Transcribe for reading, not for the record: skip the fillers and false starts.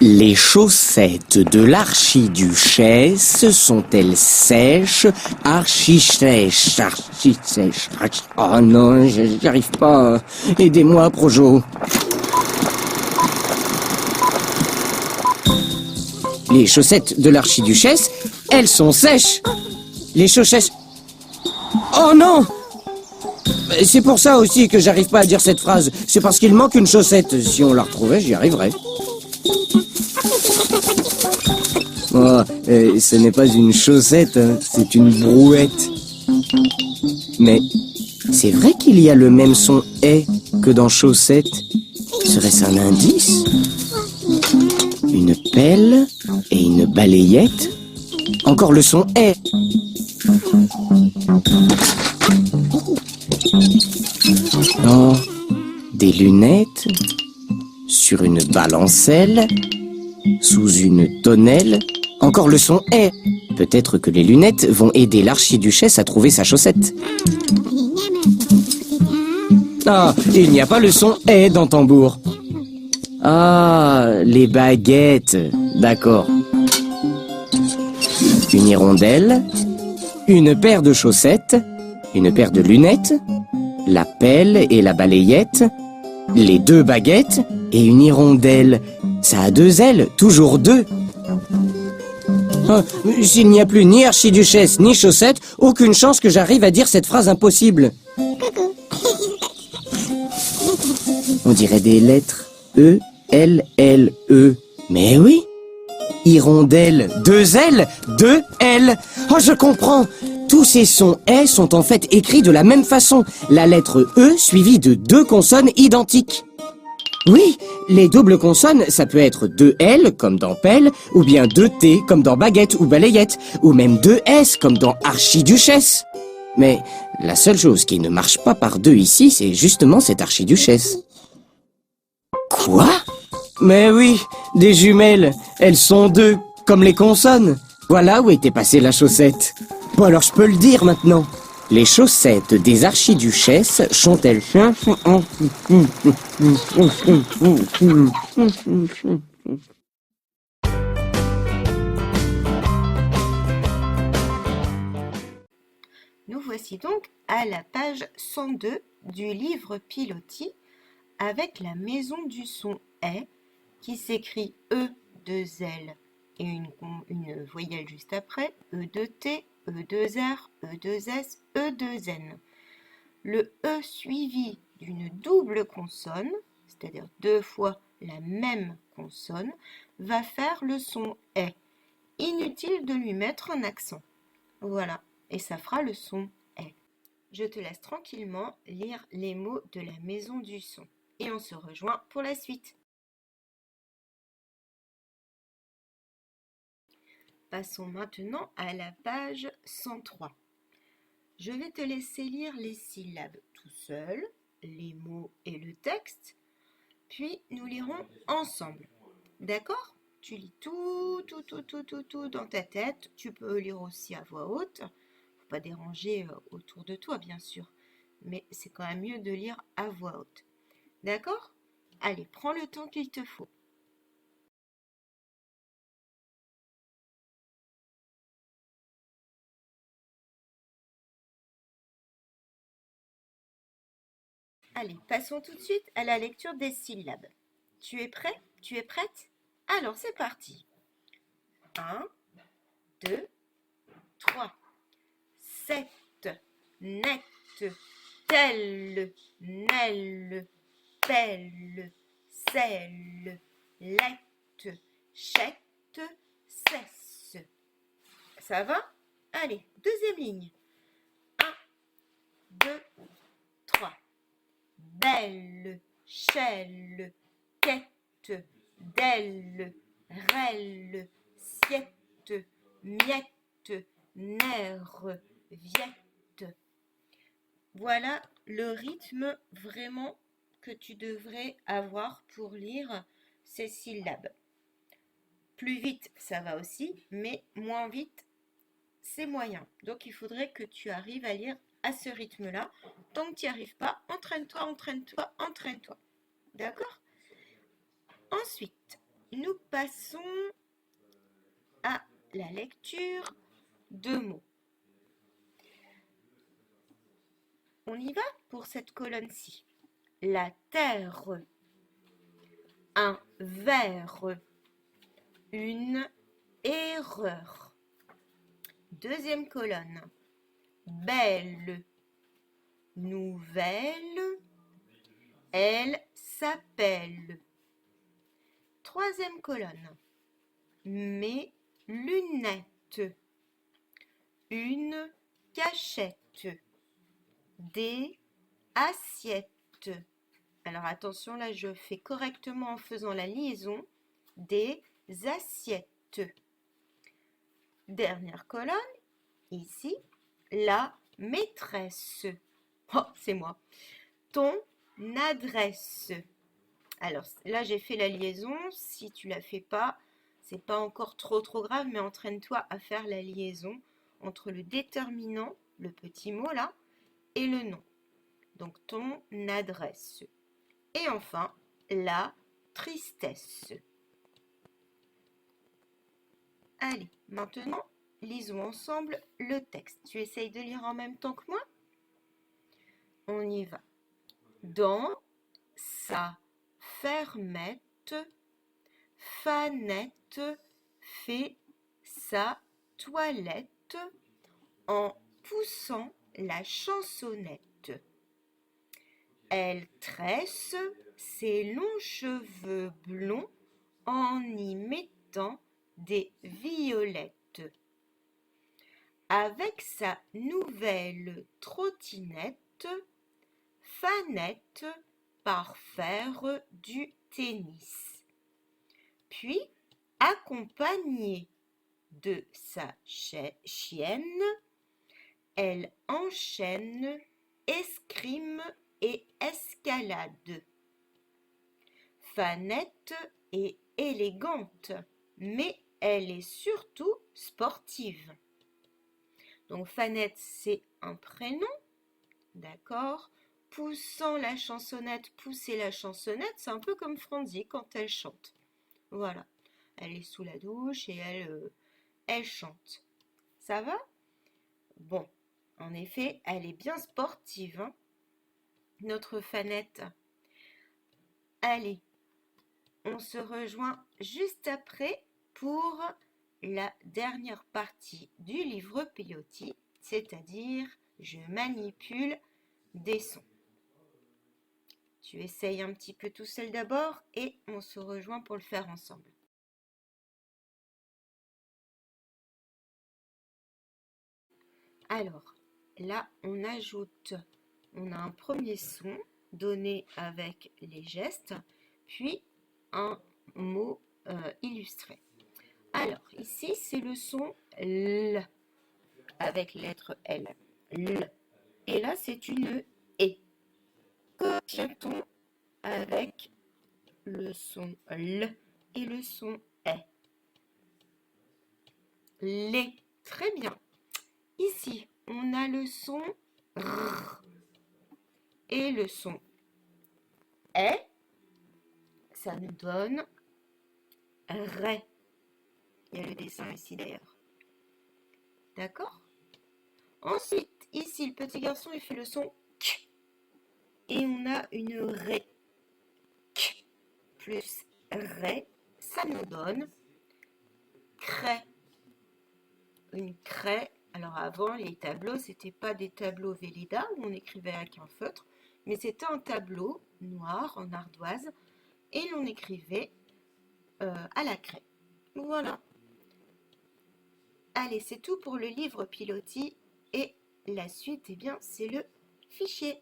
Les chaussettes de l'archiduchesse sont-elles sèches, archi-sèches, archi-sèches, Oh non, j'y arrive pas. Aidez-moi, Projo. Les chaussettes de l'archiduchesse, elles sont sèches. Les chaussettes... Oh non! C'est pour ça aussi que j'arrive pas à dire cette phrase. C'est parce qu'il manque une chaussette. Si on la retrouvait, j'y arriverais. Oh, ce n'est pas une chaussette, hein, c'est une brouette. Mais c'est vrai qu'il y a le même son « est » que dans chaussette. Serait-ce un indice? Une pelle et une balayette? Encore le son « est ». Oh, des lunettes sur une balancelle, sous une tonnelle. Encore le son « est ». Peut-être que les lunettes vont aider l'archiduchesse à trouver sa chaussette. Ah, il n'y a pas le son « est » dans tambour. Ah, les baguettes. D'accord. Une hirondelle, une paire de chaussettes, une paire de lunettes, la pelle et la balayette, les deux baguettes et une hirondelle. Ça a deux ailes, toujours deux. Oh, s'il n'y a plus ni archiduchesse ni chaussettes, aucune chance que j'arrive à dire cette phrase impossible. On dirait des lettres E, L, L, E. Mais oui, hirondelle, deux L, deux L. Oh, je comprends. Tous ces sons « est » sont en fait écrits de la même façon. La lettre E suivie de deux consonnes identiques. Oui, les doubles consonnes, ça peut être deux L, comme dans pelle, ou bien deux T, comme dans baguette ou balayette, ou même deux S, comme dans archiduchesse. Mais la seule chose qui ne marche pas par deux ici, c'est justement cette archiduchesse. Quoi? Mais oui, des jumelles, elles sont deux, comme les consonnes. Voilà où était passée la chaussette. Bon alors je peux le dire maintenant. Les chaussettes des archiduchesses sont-elles... Nous voici donc à la page 102 du livre Pilotis avec la maison du son est qui s'écrit E, 2 L et une voyelle juste après, E, 2 T, E, 2 R, E, 2 S, E, 2 N. Le E suivi d'une double consonne, c'est-à-dire deux fois la même consonne, va faire le son est. Inutile de lui mettre un accent. Voilà, et ça fera le son est. Je te laisse tranquillement lire les mots de la maison du son. Et on se rejoint pour la suite. Passons maintenant à la page 103. Je vais te laisser lire les syllabes tout seul, les mots et le texte, puis nous lirons ensemble. D'accord? Tu lis tout dans ta tête. Tu peux lire aussi à voix haute. Faut pas déranger autour de toi, bien sûr. Mais c'est quand même mieux de lire à voix haute. D'accord? Allez, prends le temps qu'il te faut. Allez, passons tout de suite à la lecture des syllabes. Tu es prêt? Tu es prête? Alors, c'est parti. 1, 2, 3. 7, net, tel, nel, pelle, selle, lette, chette, cesse. Ça va? Allez, deuxième ligne. 1, 2, 3. Belle, chelle, quête, d'elle, relle, siette, miette, nerf, viette. Voilà le rythme vraiment que tu devrais avoir pour lire ces syllabes. Plus vite, ça va aussi, mais moins vite, c'est moyen. Donc, il faudrait que tu arrives à lire à ce rythme-là. Tant que tu n'y arrives pas, entraîne-toi, entraîne-toi, entraîne-toi. D'accord? Ensuite, nous passons à la lecture de mots. On y va pour cette colonne-ci. La terre, un verre, une erreur. Deuxième colonne. Belle, nouvelle, elle s'appelle. Troisième colonne. Mes lunettes, une cachette, des assiettes. Alors attention, là je fais correctement en faisant la liaison. Des assiettes. Dernière colonne, ici, la maîtresse. Oh, c'est moi. Ton adresse. Alors là, j'ai fait la liaison. Si tu la fais pas, c'est pas encore trop grave, mais entraîne-toi à faire la liaison entre le déterminant, le petit mot là, et le nom. Donc ton adresse. Et enfin, la tristesse. Allez, maintenant, lisons ensemble le texte. Tu essayes de lire en même temps que moi? On y va. Dans sa fermette, Fanette fait sa toilette en poussant la chansonnette. Elle tresse ses longs cheveux blonds en y mettant des violettes. Avec sa nouvelle trottinette, Fanette part faire du tennis. Puis, accompagnée de sa chienne, elle enchaîne escrime et escalade. Fanette est élégante, mais elle est surtout sportive. Donc Fanette, c'est un prénom, d'accord? Poussant la chansonnette, pousser la chansonnette, c'est un peu comme Franzi quand elle chante. Voilà, elle est sous la douche et elle chante. Ça va? Bon, en effet, elle est bien sportive, hein, notre Fanette. Allez, on se rejoint juste après pour la dernière partie du livre Peyote, c'est-à-dire je manipule des sons. Tu essayes un petit peu tout seul d'abord et on se rejoint pour le faire ensemble. Alors, là, on a un premier son donné avec les gestes, puis un mot illustré. Alors, ici, c'est le son L, avec lettre L. L. Et là, c'est une E. Qu'obtient-on avec le son L et le son E? Les. Très bien. Ici, on a le son R et le son E. Ça nous donne Ré. Il y a le dessin ici d'ailleurs. D'accord? Ensuite, ici, le petit garçon, il fait le son K. Et on a une Ré. K plus Ré, ça nous donne craie. Une craie. Alors avant, les tableaux, c'était pas des tableaux Velleda où on écrivait avec un feutre, mais c'était un tableau noir en ardoise et l'on écrivait à la craie. Voilà. Allez, c'est tout pour le livre Peyote et la suite, eh bien, c'est le fichier.